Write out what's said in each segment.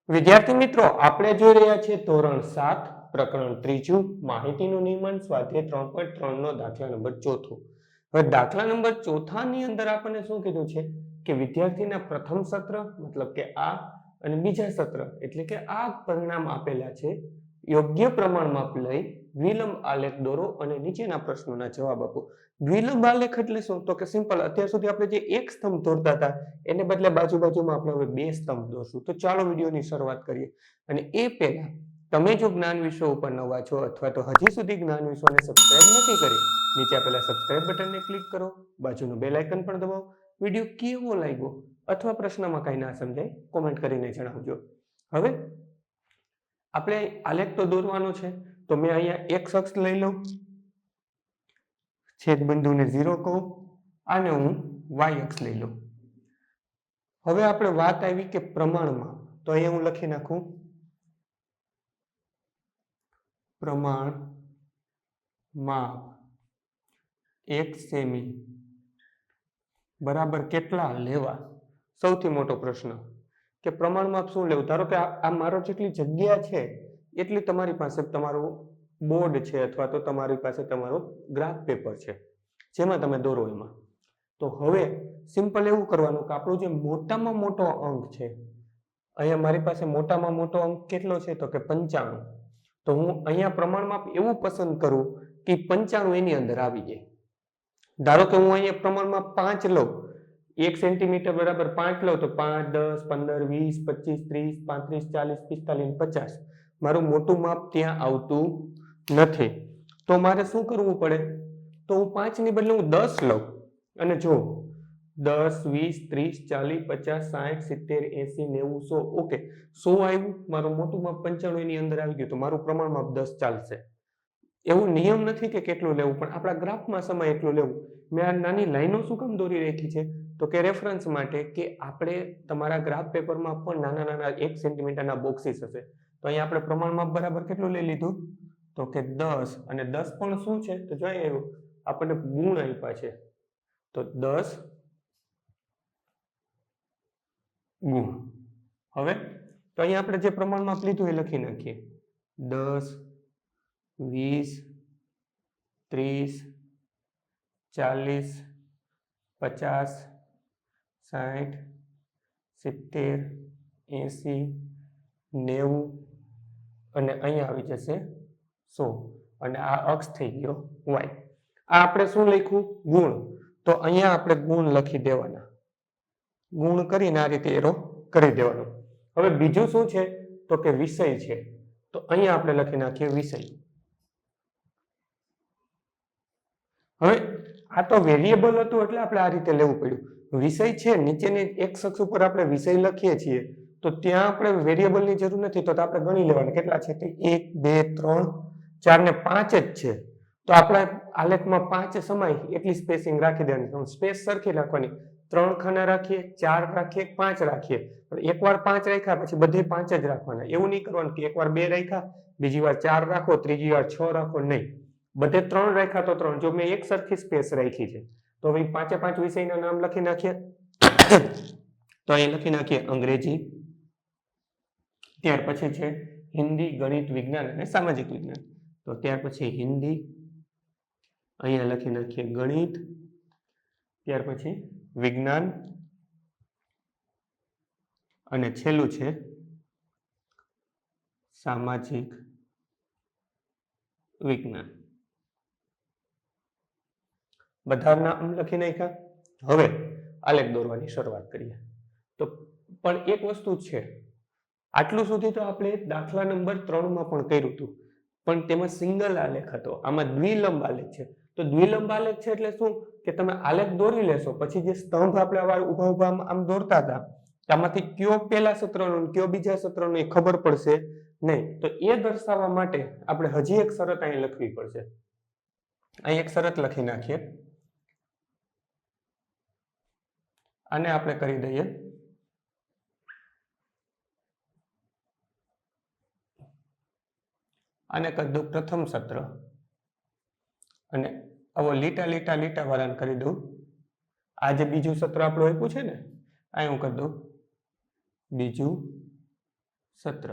વિદ્યાર્થી મિત્રો, આપણે જોઈ રહ્યા છીએ ધોરણ 7 પ્રકરણ 3 માહિતીનું નિયમન સ્વાધ્યાય 3.3 નો દાખલા નંબર 4. હવે દાખલા નંબર 4 ની અંદર આપણને શું કીધું છે કે વિદ્યાર્થીના પ્રથમ સત્ર મતલબ કે આ અને બીજા સત્ર એટલે કે આ પરિણામ આપેલા છે. યોગ્ય પ્રમાણ માપ લઈ દ્વિલંબ આલેખ દોરો અને નીચેના પ્રશ્નોના જવાબ આપો. દ્વિલંબ આલેખ એટલે શું? તો કે સિમ્પલ, અત્યાર સુધી આપણે જે એક સ્તંભ દોરતા હતા એને બદલે બાજુમાં આપણે હવે બે સ્તંભ દોરશું. તો ચાલો વિડીયોની શરૂઆત કરીએ. અને એ પહેલા તમે જો જ્ઞાન વિશ્વ ઉપર નવા છો અથવા તો હજી સુધી જ્ઞાન વિશ્વને સબસ્ક્રાઇબ નથી કરી, નીચે આપેલા સબસ્ક્રાઇબ બટનને ક્લિક કરો, બાજુનું બેલ આઇકન પણ દબાવો. વિડીયો કેવો લાગ્યો અથવા પ્રશ્નમાં કાંઈ ના સમજાય કોમેન્ટ કરીને જણાવજો. હવે આપણે આલેખ તો દોરવાનો છે, તો મેં અહીંયા એક અક્ષ લઈ લઉં, છેદ બિંદુને 0 કહું, આને હું y અક્ષ લઈ લઉં. હવે આપણે વાત આવી કે પ્રમાણમાં, તો અહીંયા હું લખી નાખું પ્રમાણ માપ 1 સેમી બરાબર કેટલા લેવા? સૌથી મોટો પ્રશ્ન કે પ્રમાણ માપ શું લેવું? ધારો કે આ મારો જેટલી જગ્યા છે એટલી તમારી પાસે તમારું બોર્ડ છે અથવા તો તમારી પાસે તમારો ગ્રાફ પેપર છે જેમાં તમે દોરો એમાં. તો હવે સિમ્પલ એવું કરવાનું કે આપણો જે મોટામાં મોટો અંક છે, અહીંયા મારી પાસે મોટામાં મોટો અંક કેટલો છે તો કે 95. તો હું અહીંયા પ્રમાણ માપ એવું પસંદ કરું કે 95 એની અંદર આવી જાય. ધારો કે હું અહીંયા પ્રમાણમાં 5 લઉં, 1 સેન્ટીમીટર બરાબર 5 લઉં, તો 5, 10, 15, 20, 25, 30, 35, 40, 45, 50 મારું મોટું માપ ત્યાં આવતું નથી. તો મારે શું કરવું પડે? તો હું 5 ની બદલે હું 10 લઉં અને જો 10, 20, 30, 40, 50, 60, 70, 80, 90, 100. ઓકે, 100 આવ્યું, મારું મોટું માપ 95 એની અંદર આવી ગયું, તો મારું પ્રમાણ માપ 10 ચાલશે. એવું નિયમ નથી કે કેટલું લેવું, પણ આપણા ગ્રાફમાં સમય એટલું લેવું. મેં આ નાની લાઈનો શું કામ દોરી રાખી છે તો કે રેફરન્સ માટે, કે આપણે તમારા ગ્રાફ પેપરમાં પણ નાના નાના 1 સેન્ટીમીટરના બોક્સીસ હશે. તો અહીંયા આપણે પ્રમાણ માપ બરાબર કેટલું લઈ લીધું તો કે 10, અને 10 પણ શું છે તો જોઈએ એવું આપણને ગુણ આપ્યા છે, તો 10 ગુણ. હવે તો અહીંયા આપણે જે પ્રમાણ માપ લીધું એ લખી નાખીએ. 10, 20, 30, 40, 50, 60, 70, 80, 90 અને અહીંયા આવી જશે 100, અને આ અક્ષ થઈ ગયો y. આ આપણે શું લખ્યું? ગુણ. તો અહીંયા આપણે ગુણ લખી દેવાના, ગુણ કરીને આ રીતે એરો કરી દેવાનો. હવે બીજું શું છે તો કે વિષય છે, તો અહીંયા આપણે લખી નાખીએ વિષય. હવે આ તો વેરિયેબલ હતું એટલે આપણે આ રીતે લેવું પડ્યું. વિષય છે, નીચેની એક અક્ષ ઉપર આપણે વિષય લખીએ છીએ તો ત્યાં આપણે વેરિયેબલની જરૂર નથી, તો આપણે ગણી લેવાના કેટલા છે કે 1, 2, 3, 4 ને 5 જ છે. તો આપણે આલેખમાં 5 સમાય એટલી સ્પેસિંગ રાખી દેવાની. સ્પેસ સરખી રાખવાની, 3 ખાના રાખીએ, 4 રાખીએ, 5 રાખીએ. પણ એકવાર 5 રાખ્યા પછી બધે 5 જ રાખવાના. એવું નહીં કરવાનું કે એકવાર 2 રાખ્યા, બીજી વાર 4 રાખો, ત્રીજી વાર 6 રાખો, નહીં. બધે 3 રાખ્યા તો 3. જો મેં એક સરખી સ્પેસ રાખી છે તો હવે 5 વિષયના નામ લખી નાખીએ. તો અહીં લખી નાખીએ અંગ્રેજી, ત્યાર પછી છે હિન્દી, ગણિત, વિજ્ઞાન અને સામાજિક વિજ્ઞાન. તો ત્યાર પછી હિન્દી, અહીંયા લખી નાખીએ ગણિત, ત્યાર પછી વિજ્ઞાન, અને છેલ્લું છે સામાજિક વિજ્ઞાન. બધા નામ લખી નાખ્યા. હવે આલેખ દોરવાની શરૂઆત કરીએ. તો પણ એક વસ્તુ છે, આટલું સુધી તો આપણે દાખલા નંબર 3 માં પણ કર્યું હતું, પણ તેમાં સિંગલ આલેખ હતો, આમાં દ્વિલંબ આલેખ છે. તો દ્વિલંબ આલેખ છે એટલે શું કે તમે આલેખ દોરી લેશો પછી જે સ્તંભ આપણે ઉભા ઉભા આમ દોરતા હતા આમાંથી કયો પહેલા સત્રનો કયો બીજા સત્રનો એ ખબર પડશે નહીં. તો એ દર્શાવવા માટે આપણે હજી એક શરત અહીં લખવી પડશે. અહીં એક શરત લખી નાખીએ, આને આપણે કરી દઈએ આને કરી દઉં પ્રથમ સત્ર, અને આવો લીટા લીટા લીટા વાળાને કરી દઉં આ જે બીજું સત્ર આપણું આપ્યું છે ને, આ હું કરી દઉં બીજું સત્ર.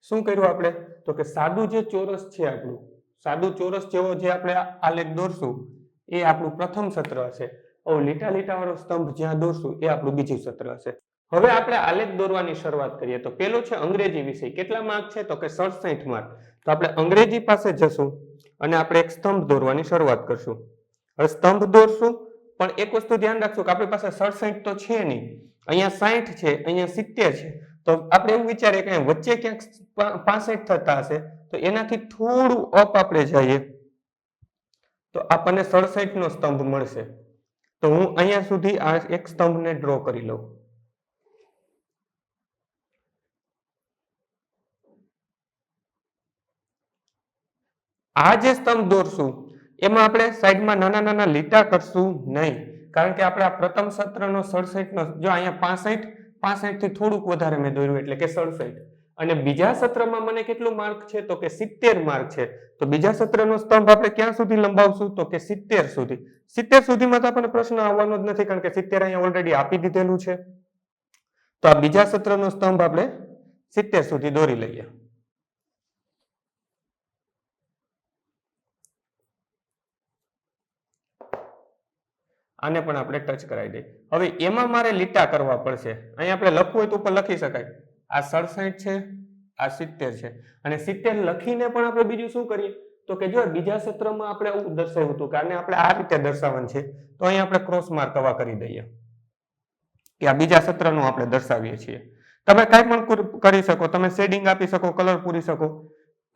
શું કર્યું આપણે? તો કે સાદું જે ચોરસ છે આપણું, સાદું ચોરસ જેવો જે આપણે આલેખ દોરશું એ આપણું પ્રથમ સત્ર હશે. લીટા લીટા વાળો સ્તંભ જ્યાં દોરશું એ આપણું બીજું સત્ર હશે. હવે આપણે આલેખ દોરવાની શરૂઆત કરીએ. તો પેલો છે અંગ્રેજી વિષય. કેટલા માર્ક છે? તો કે 67 માર્ક. તો આપણે અંગ્રેજી પાસે જશું અને આપણે એક સ્તંભ દોરવાની શરૂઆત કરશું. હવે સ્તંભ દોરશું, પણ એક વસ્તુ ધ્યાન રાખશું કે આપણી પાસે 67 તો છે નહીં, અહીંયા 60 છે, અહીંયા 70 છે. તો આપણે એવું વિચારીએ કે વચ્ચે ક્યાંક 65 થતા હશે, તો એનાથી થોડું અપ આપણે જઈએ તો આપણને 67 નો સ્તંભ મળશે. તો હું અહીંયા સુધી આ એક સ્તંભને ડ્રો કરી લઉં. આ જે સ્તંભ દોરશું એમાં આપણે સાઈડમાં નાના નાના લીટા કરશું નહીં, કારણ કે આપણે આ પ્રથમ સત્રનો 67 નો, જો અહીંયા 65 થી થોડુંક વધારે મેં દોર્યું એટલે કે 67, અને બીજા સત્રમાં મને કેટલું માર્ક છે? તો કે 70 માર્ક છે. તો બીજા સત્રનો સ્તંભ આપણે ક્યાં સુધી લંબાવશું? તો કે 70 સુધી. 70 સુધીમાં તો આપણને પ્રશ્ન આવવાનો જ નથી, કારણ કે 70 અહીંયા ઓલરેડી આપી દીધેલું છે. તો આ બીજા સત્રનો સ્તંભ આપણે 70 સુધી દોરી લઈએ. આને પણ આપણે ટચ કરાવી દઈએ. હવે એમાં મારે લીટા કરવા પડશે. અહીંયા આપણે લખવું હોય તો ઉપર લખી શકાય. આ 67 છે, આ 70 છે, અને 70 લખીને પણ આપણે બીજું શું કરીએ? તો કે જો બીજા સત્રમાં આપણે આવું દર્શાવ્યું હતું કે આને આપણે આ રીતે દર્શાવવાનું છે, તો અહીંયા આપણે ક્રોસ માર્ક આવા કરી દઈએ કે આ બીજા સત્રનું આપણે દર્શાવીએ છીએ. તમે કાંઈ પણ કરી શકો, તમે શેડિંગ આપી શકો, કલર પૂરી શકો,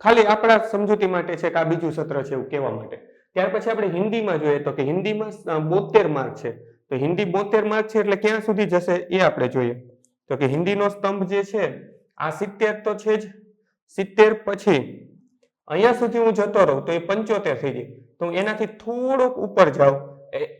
ખાલી આપણા સમજૂતી માટે છે કે આ બીજું સત્ર છે એવું કહેવા માટે. ત્યાર પછી આપણે હિન્દીમાં જોઈએ તો કે હિન્દીમાં 72 માર્ક છે. તો હિન્દી 72 માર્ક છે એટલે ક્યાં સુધી જશે એ આપણે જોઈએ. તો કે હિન્દીનો સ્તંભ જે છે આ 70 તો છે જ, 70 પછી અહીંયા સુધી હું જતો રહું તો એ 75 થઈ જાય. તો એનાથી થોડોક ઉપર જાઉં,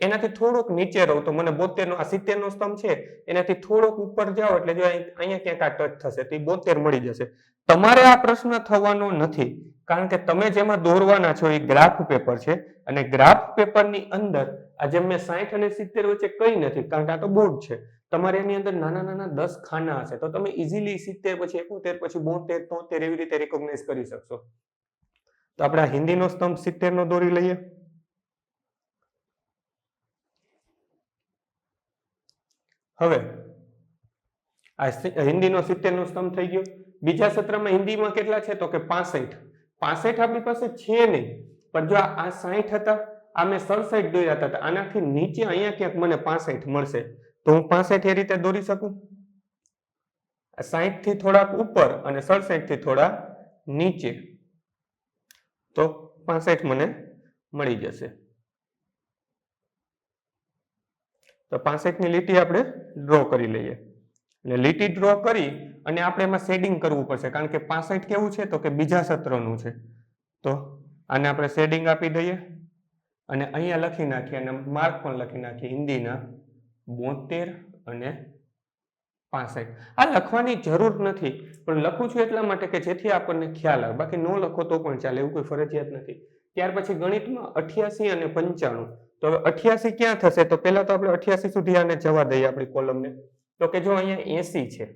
એનાથી થોડોક નીચે રહું તો મને 72 નો, આ 70 નો સ્તંભ છે એનાથી થોડોક ઉપર જાઓ એટલે જો અહીંયા ક્યાંક આ ટચ થશે તો એ 72 મળી જશે. તમારે આ પ્રશ્ન થવાનો નથી, કારણ કે તમે જેમાં દોરવાના છો એ ગ્રાફ પેપર છે, અને ગ્રાફ પેપરની અંદર આ જેમ મેં 60 અને 70 વચ્ચે કઈ નથી, કારણ કે આ તો બોર્ડ છે. તમારે એની અંદર નાના નાના 10 ખાના હશે, તો તમે ઇઝીલી 70 પછી 71 પછી 72 73 એવી રીતે રિકોગ્નાઇઝ કરી શકશો. તો આપણે આ હિન્દીનો સ્તંભ 70 નો દોરી લઈએ. હવે આ હિન્દીનો 70 નો સ્તંભ થઈ ગયો. બીજા સત્રમાં હિન્દીમાં કેટલા છે? તો કે 65. 65 આપણી પાસે છે નહીં, પણ જો આ 60 હતા, આ મેં 67 દોર્યા હતા, આનાથી નીચે અહીંયા ક્યાંક મને 65 મળશે, તો હું 65 એ રીતે દોરી શકું. 60 થી થોડાક ઉપર અને 67 થી થોડા નીચે, તો 65 મને મળી જશે. તો 65 ની લીટી આપણે ડ્રો કરી લઈએ. એટલે લીટી ડ્રો કરી અને આપણે એમાં શેડિંગ કરવું પડશે, કારણ કે 65 કેવું છે? તો કે બીજા સત્રનું છે. તો આને આપણે શેડિંગ આપી દઈએ અને અહીંયા લખી નાખીએ અને માર્ક પણ લખી નાખીએ હિન્દીના 72 અને 65. આ લખવાની જરૂર નથી, પણ લખું છું એટલા માટે કે જેથી આપણને ખ્યાલ આવે, બાકી ન લખો તો પણ ચાલે, એવું કોઈ ફરજિયાત નથી. ત્યાર પછી ગણિતમાં 88 અને 95. તો હવે 88 ક્યાં થશે? તો પહેલા તો આપણે 88 સુધી આને જવા દઈએ આપણી કોલમને. તો કે જો અહીંયા 80 છે,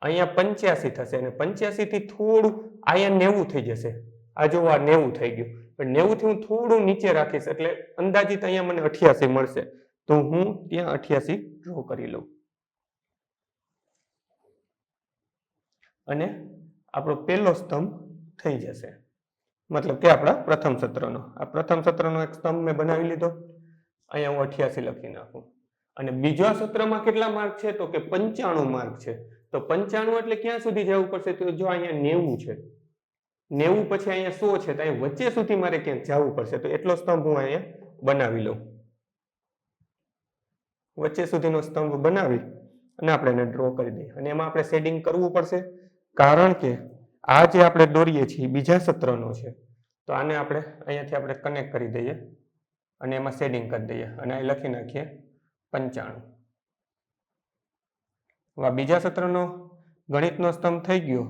અહીંયા 85 થશે, અને 85 થી થોડું અહીંયા 90 થઈ જશે. આ જો આ 90 થઈ ગયું, પણ 90 થી હું થોડું નીચે રાખીશ એટલે અંદાજિત અહીંયા મને 88 મળશે. તો હું ત્યાં 88 ડ્રો કરી લઉં અને આપણો પહેલો સ્તંભ થઈ જશે, મતલબ કે આપણા પ્રથમ સત્રનો. આ પ્રથમ સત્રનો એક સ્તંભ મેં બનાવી લીધો. અહીંયા હું 88 લખી નાખું. અને બીજા સત્રમાં કેટલા માર્ક છે? તો કે 95 માર્ક છે. તો 95 એટલે ક્યાં સુધી જવું પડશે? તો જો અહીંયા 90 છે, 90 પછી અહીંયા 100 છે, તો અહીંયા વચ્ચે સુધી મારે ક્યાંક જવું પડશે. તો એટલો સ્તંભ હું અહીંયા બનાવી લઉં. વચ્ચે સુધીનો સ્તંભ બનાવી અને આપણે એને ડ્રો કરી દઈએ. અને એમાં આપણે શેડિંગ કરવું પડશે, કારણ કે આ જે આપણે દોરીએ છીએ બીજા સત્રનો છે. તો આને આપણે અહીંયાથી આપણે કનેક્ટ કરી દઈએ અને એમાં શેડિંગ કરી દઈએ અને અહીં લખી નાખીએ 95. આ બીજા સત્રનો ગણિતનો સ્તંભ થઈ ગયો.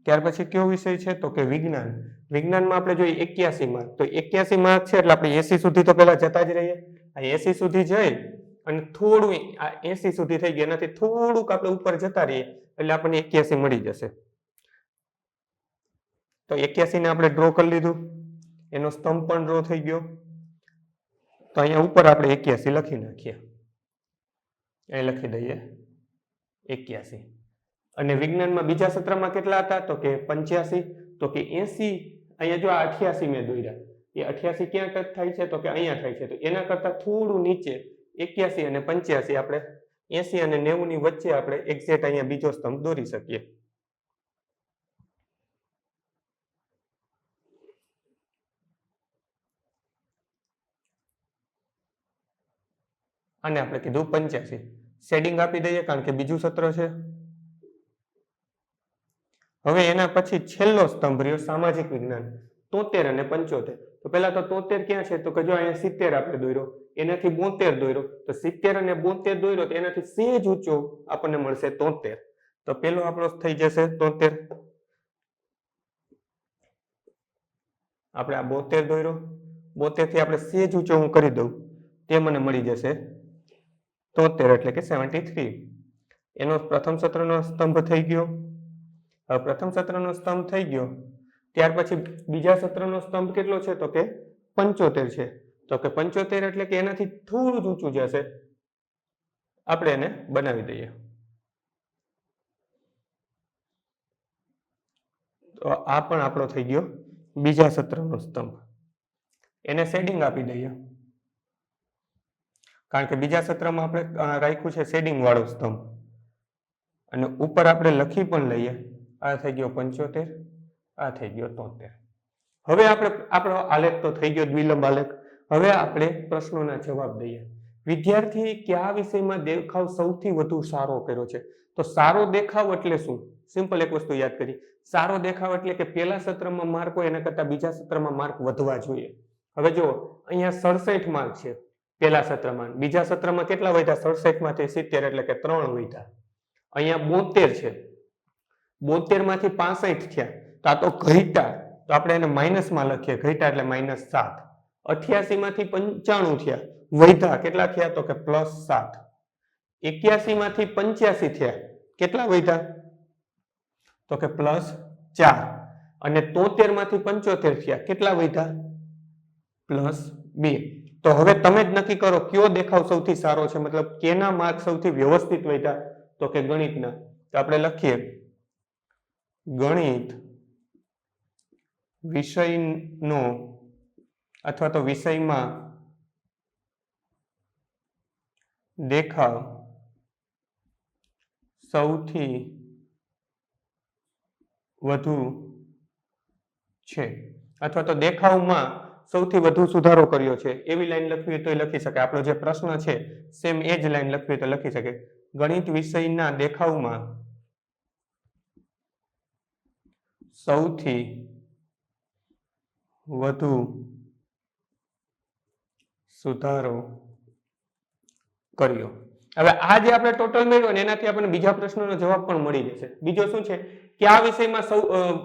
ત્યાર પછી કયો વિષય છે? તો કે વિજ્ઞાન. વિજ્ઞાનમાં આપણે જોઈએ 81 માર્ક. તો 81 માર્ક છે એટલે આપણે 80 સુધી તો પહેલા જતા જ રહીએ. આ 80 સુધી જઈ અને થોડું આ 80 સુધી થઈ ગયું, એનાથી થોડુંક આપણે ઉપર જતા રહીએ એટલે આપણને 81 મળી જશે. તો 81 ને આપણે ડ્રો કરી લીધું, એનો સ્તંભ પણ ડ્રો થઈ ગયો. તો અહીંયા ઉપર આપણે 81 લખી નાખીએ, અહીં લખી દઈએ 81. અને વિજ્ઞાનમાં બીજા સત્રમાં કેટલા હતા? તો કે 85. તો કે 80, અહીંયા જો આ 88 મેં દોર્યા, એ 88 ક્યાં ટચ થાય છે? તો કે અહીંયા થાય છે. તો એના કરતા થોડું નીચે 81 અને 85 આપણે 80 અને 90 ની વચ્ચે આપણે એક્ઝેક્ટ અહીંયા બીજો સ્તંભ દોરી શકીએ. અને આપણે કીધું 85. શેડિંગ આપી દઈએ કારણ કે બીજું સત્ર છે. હવે એના પછી છેલ્લો સ્તંભ રહ્યો સામાજિક વિજ્ઞાન, 73 અને 75. તો પહેલા તો 73 ક્યાં છે? તો કે જો અહીંયા 70 આપણે દોર્યો, એનાથી 72 દોર્યો. તો 70 અને 72 દોર્યો તો એનાથી સેજ ઊંચો આપણને મળશે 73. તો પેલો આપણો થઈ જશે 73. આપણે આ 72 દોર્યો, 72 થી આપણે સેજ ઊંચો હું કરી દઉં, તે મને મળી જશે 73 એટલે કે 73. એનો પ્રથમ સત્રનો સ્તંભ થઈ ગયો. હવે પ્રથમ સત્રનો સ્તંભ થઈ ગયો, ત્યાર પછી બીજા સત્રનો સ્તંભ કેટલો છે? તો કે 75 છે. તો કે 75 એટલે કે એનાથી થોડું ઊંચું જશે, આપણે એને બનાવી દઈએ. તો આ પણ આપણો થઈ ગયો બીજા સત્રનો સ્તંભ. એને શેડિંગ આપી દઈએ કારણ કે બીજા સત્રમાં આપણે રાખ્યું છે શેડિંગ વાળો સ્તંભ. અને ઉપર આપણે લખી પણ લઈએ, આ થઈ ગયો 75, આ થઈ ગયો 73. હવે આપણે આપણો આલેખ તો થઈ ગયો દ્વિલંબ આલેખ. હવે આપણે પ્રશ્નોના જવાબ દઈએ. વિદ્યાર્થી કયા વિષયમાં દેખાવ સૌથી વધુ સારો કર્યો છે? તો સારો દેખાવ એટલે શું? સિમ્પલ એક વસ્તુ યાદ કરી, સારો દેખાવ એટલે કે પહેલા સત્રમાં માર્ક હોય એના કરતા બીજા સત્રમાં માર્ક વધવા જોઈએ. હવે જો અહીંયા 67 માર્ક છે પહેલા સત્રમાં, બીજા સત્રમાં કેટલા વધ્યા? 67 માંથી 70 એટલે કે 3 વધ્યા. અહીંયા 72 છે, 72 માંથી 65 થયા, તો આ તો ઘટ્યા, તો આપણે એને માઇનસમાં લખીએ, ઘટ્યા એટલે -7. 88 માંથી 95 થયા, વધ્યા, કેટલા થયા? તો કે +7. 81 માંથી 85 થયા, કેટલા વધ્યા? તો કે +4. અને 73 માંથી 75 થયા, કેટલા વધ્યા? +2. તો હવે તમે જ નક્કી કરો કયો દેખાવ સૌથી સારો છે, મતલબ કેના માર્ક સૌથી વ્યવસ્થિત વધ્યા? તો કે ગણિતના. તો આપણે લખીએ ગણિત વિષયનો અથવા તો વિષયમાં દેખાવ સૌથી વધુ છે, અથવા તો દેખાવમાં સૌથી વધુ સુધારો કર્યો છે, એવી લાઈન લખવી હોય તો લખી શકે. આપણો જે પ્રશ્ન છે સેમ એ જ લાઈન લખવી તો લખી શકે. ગણિત વિષયના દેખાવમાં સૌથી વધુ સુધારો કર્યો. હવે આ જે આપણે ટોટલ મેળવ્યો ને એનાથી આપણને બીજા પ્રશ્નનો જવાબ પણ મળી જશે. બીજો શું છે? કયા વિષયમાં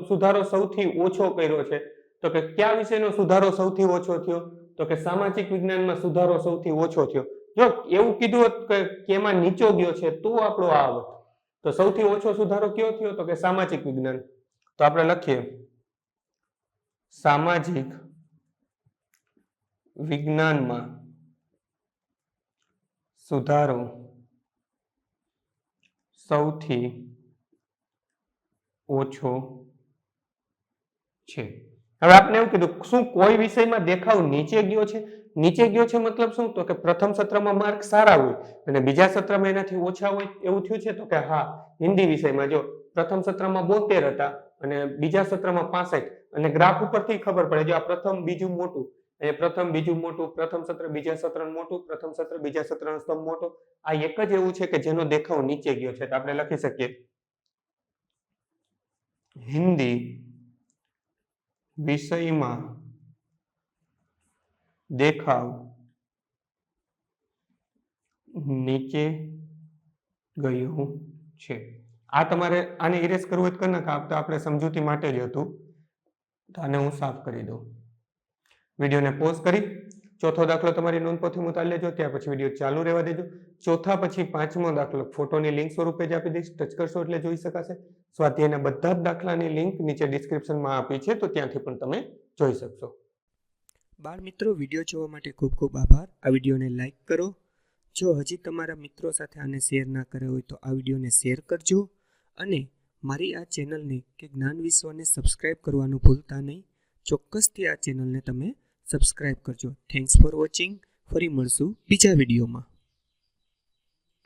સુધારો સૌથી ઓછો કર્યો છે? તો કે કયા વિષયનો સુધારો સૌથી ઓછો થયો? તો કે સામાજિક વિજ્ઞાનમાં સુધારો સૌથી ઓછો થયો. જો એવું કીધું હોત કે એમાં નીચો ગયો છે તો આપણો આ આવત. તો સૌથી ઓછો સુધારો કયો થયો? તો કે સામાજિક વિજ્ઞાન. તો આપણે લખીએ સામાજિક વિજ્ઞાનમાં સુધારો સૌથી ઓછો છે. હવે આપણે એવું કીધું, શું કોઈ વિષયમાં દેખાવ નીચે ગયો છે? નીચે ગયો છે મતલબ શું? તો કે પ્રથમ સત્રમાં માર્ક સારા હોય અને બીજા સત્રમાં એનાથી ઓછા હોય, એવું થયું છે? તો કે હા, હિન્દી વિષયમાં જો પ્રથમ સત્રમાં 72 હતા અને બીજા સત્રમાં 65, અને ગ્રાફ ઉપરથી ખબર પડે, જો આ પ્રથમ બીજું મોટું, એ પ્રથમ બીજું મોટું, પ્રથમ સત્ર બીજા સત્રનું મોટું, પ્રથમ સત્ર બીજા સત્રનો સ્તંભ મોટો. આ એક જ એવું છે કે જેનો દેખાવ નીચે ગયો છે. તો આપણે લખી શકીએ હિન્દી વિષયમાં દેખાવ નીચે ગયું છે. આ તમારે આને ઇરેઝ કરવું હોય તો કરી નાખો, તો આપણે સમજૂતી માટે જ હતું. તો આને હું સાફ કરી દઉં. વિડીયોને પોઝ કરી ચોથો દાખલો તમારી નોંધપોથીમાં ઉતારી લેજો, ત્યાર પછી વિડીયો ચાલુ રહેવા દેજો. ચોથા પછી પાંચમો દાખલો ફોટોની લિંક સ્વરૂપે જ આપી દઈશ, ટચ કરશો એટલે જોઈ શકાશે. સ્વાધ્યાયના બધા જ દાખલાની લિંક નીચે ડિસ્ક્રિપ્શનમાં આપી છે, તો ત્યાંથી પણ તમે જોઈ શકશો. બાળ મિત્રો, વિડીયો જોવા માટે ખૂબ ખૂબ આભાર. આ વિડીયોને લાઈક કરો. જો હજી તમારા મિત્રો સાથે આને શેર ના કર્યો હોય તો આ વિડીયોને શેર કરજો અને મારી આ ચેનલને કે જ્ઞાન વિશ્વને સબસ્ક્રાઇબ કરવાનું ભૂલતા નહીં. ચોક્કસથી આ ચેનલને તમે સબસ્ક્રાઇબ કરજો. Thanks for watching. ફરી મળશું બીજા વિડીયોમાં.